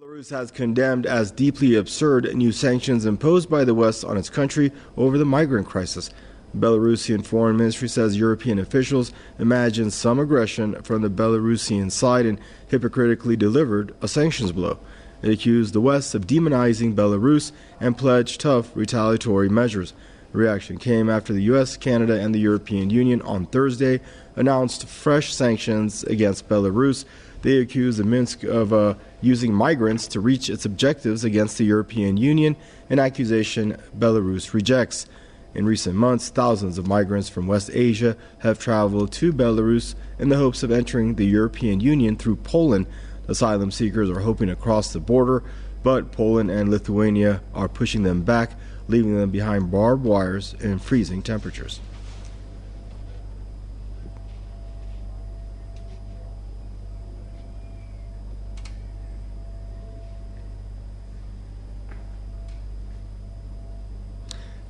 Belarus has condemned as deeply absurd new sanctions imposed by the West on its country over the migrant crisis. The Belarusian Foreign Ministry says European officials imagined some aggression from the Belarusian side and hypocritically delivered a sanctions blow. It accused the West of demonizing Belarus and pledged tough retaliatory measures. The reaction came after the U.S., Canada, and the European Union on Thursday announced fresh sanctions against Belarus. They accused Minsk of using migrants to reach its objectives against the European Union, an accusation Belarus rejects. In recent months, thousands of migrants from West Asia have traveled to Belarus in the hopes of entering the European Union through Poland. Asylum seekers are hoping to cross the border, but Poland and Lithuania are pushing them back, leaving them behind barbed wires and freezing temperatures.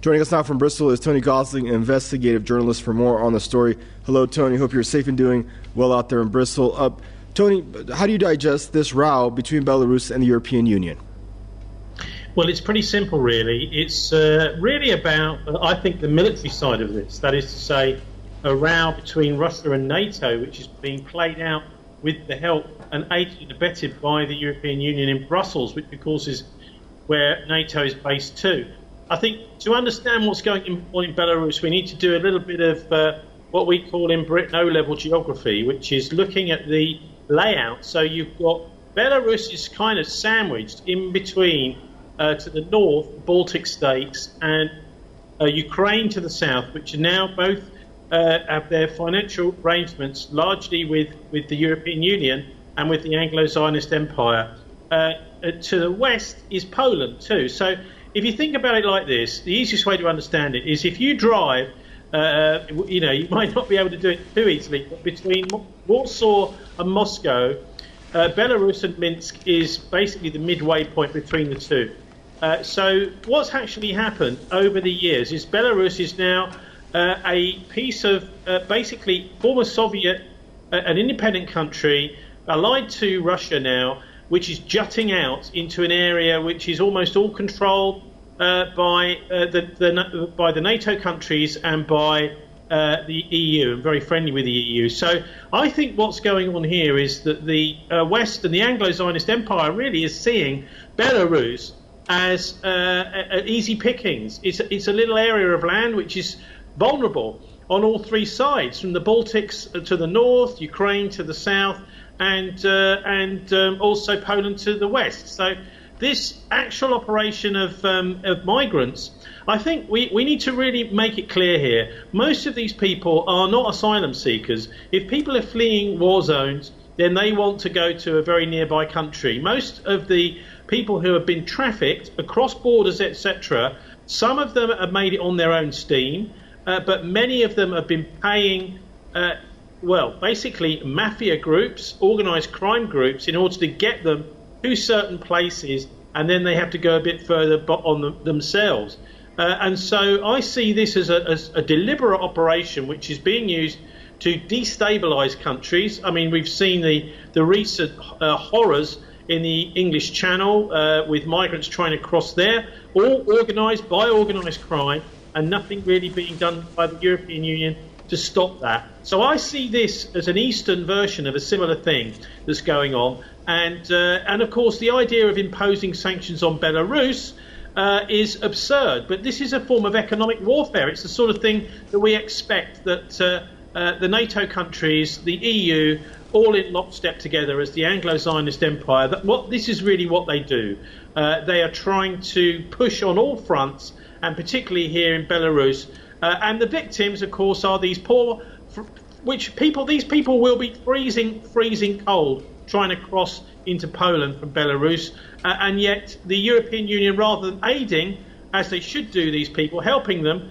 Joining us now from Bristol is Tony Gosling, investigative journalist, for more on the story. Hello, Tony. Hope you're safe and doing well out there in Bristol. Tony, how do you digest this row between Belarus and the European Union? Well, it's pretty simple, really. It's really about, I think, the military side of this. That is to say, a row between Russia and NATO, which is being played out with the help and aided and abetted by the European Union in Brussels, which, of course, is where NATO is based too. I think to understand what's going on in Belarus, we need to do a little bit of what we call in Britain O-level geography, which is looking at the layout. So you've got Belarus is kind of sandwiched in between to the north, Baltic states, and Ukraine to the south, which are now both have their financial arrangements largely with the European Union and with the Anglo-Zionist Empire. To the west is Poland too. So if you think about it like this, the easiest way to understand it is if you drive, you might not be able to do it too easily, but between Warsaw and Moscow, Belarus and Minsk is basically the midway point between the two. So what's actually happened over the years is Belarus is now a piece of basically former Soviet, an independent country, allied to Russia now, which is jutting out into an area which is almost all controlled by the NATO countries and by the EU, and very friendly with the EU. So I think what's going on here is that the West and the Anglo-Zionist Empire really is seeing Belarus as easy pickings. It's a little area of land which is vulnerable on all three sides, from the Baltics to the north, Ukraine to the south, and also Poland to the west. So this actual operation of migrants, I think we need to really make it clear here. Most of these people are not asylum seekers. If people are fleeing war zones, then they want to go to a very nearby country. Most of the people who have been trafficked across borders, etc., some of them have made it on their own steam, but many of them have been paying basically mafia groups, organised crime groups, in order to get them to certain places, and then they have to go a bit further on themselves. And so I see this as a deliberate operation which is being used to destabilise countries. I mean, we've seen the recent horrors in the English Channel with migrants trying to cross there, all organised by organised crime, and nothing really being done by the European Union to stop that. So I see this as an Eastern version of a similar thing that's going on. And of course, the idea of imposing sanctions on Belarus is absurd. But this is a form of economic warfare. It's the sort of thing that we expect that the NATO countries, the EU, all in lockstep together as the Anglo-Zionist Empire. This is really what they do. They are trying to push on all fronts, and particularly here in Belarus. And the victims, of course, are these poor, these people will be freezing cold trying to cross into Poland from Belarus. And yet the European Union, rather than aiding, as they should do, these people, helping them,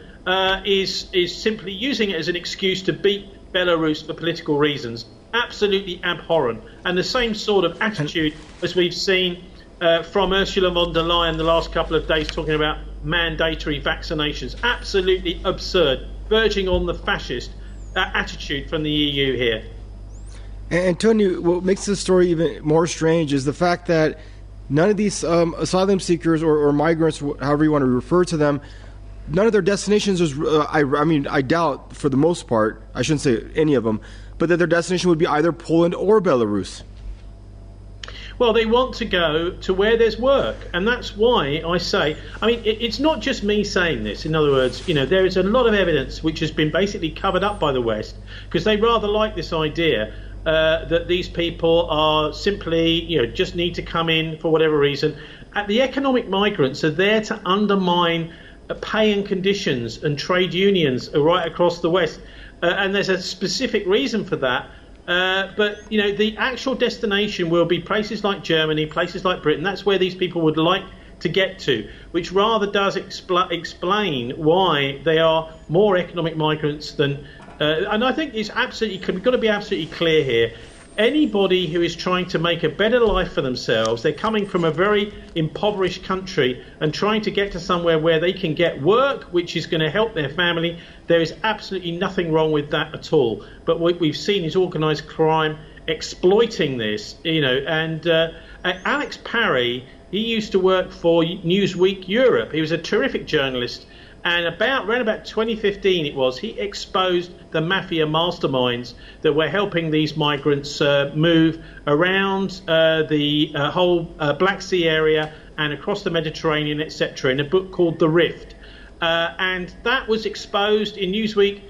is simply using it as an excuse to beat Belarus for political reasons. Absolutely abhorrent. And the same sort of attitude as we've seen from Ursula von der Leyen the last couple of days, talking about mandatory vaccinations. Absolutely absurd, verging on the fascist attitude from the EU here. And Tony, what makes this story even more strange is the fact that none of these asylum seekers or migrants, however you want to refer to them, none of their destinations is, I doubt for the most part, I shouldn't say any of them, but that their destination would be either Poland or Belarus. Well, they want to go to where there's work, and that's why I say, it's not just me saying this. In other words, there is a lot of evidence which has been basically covered up by the West, because they rather like this idea that these people are simply, just need to come in for whatever reason. The economic migrants are there to undermine pay and conditions and trade unions right across the West, and there's a specific reason for that. But the actual destination will be places like Germany, places like Britain. That's where these people would like to get to, which rather does explain why they are more economic migrants than. And I think we've got to be absolutely clear here. Anybody who is trying to make a better life for themselves, they're coming from a very impoverished country and trying to get to somewhere where they can get work, which is going to help their family. There is absolutely nothing wrong with that at all. But what we've seen is organised crime exploiting this, and Alex Parry, he used to work for Newsweek Europe. He was a terrific journalist. And around about 2015 it was, he exposed the mafia masterminds that were helping these migrants move around the whole Black Sea area and across the Mediterranean, etc., in a book called The Rift. And that was exposed in Newsweek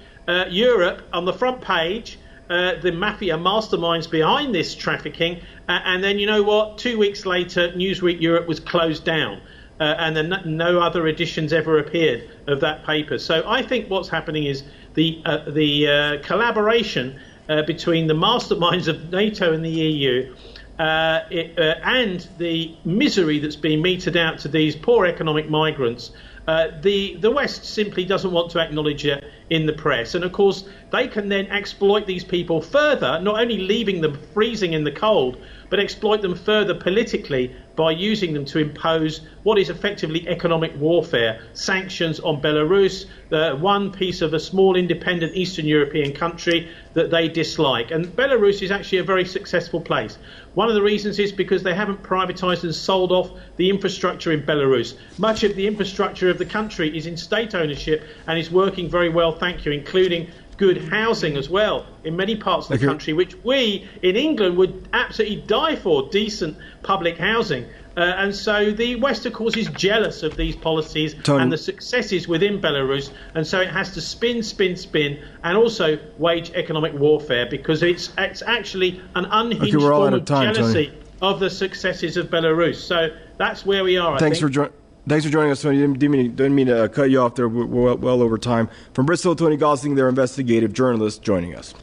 Europe on the front page, the mafia masterminds behind this trafficking. And then, 2 weeks later, Newsweek Europe was closed down. And then no other editions ever appeared of that paper. So I think what's happening is the collaboration between the masterminds of NATO and the EU and the misery that's being meted out to these poor economic migrants. The West simply doesn't want to acknowledge it in the press. And, of course, they can then exploit these people further, not only leaving them freezing in the cold, but exploit them further politically by using them to impose what is effectively economic warfare, sanctions on Belarus, one piece of a small independent Eastern European country that they dislike. And Belarus is actually a very successful place. One of the reasons is because they haven't privatised and sold off the infrastructure in Belarus. Much of the infrastructure of the country is in state ownership and is working very well, thank you, including good housing as well in many parts of the country, which we in England would absolutely die for, decent public housing. And so the West, of course, is jealous of these policies and the successes within Belarus, and so it has to spin, and also wage economic warfare, because it's actually an unhinged form of jealousy of the successes of Belarus. So that's where we are, Thanks for joining us, Tony. Didn't mean to cut you off there. We're well over time. From Bristol, Tony Gosling, their investigative journalist, joining us.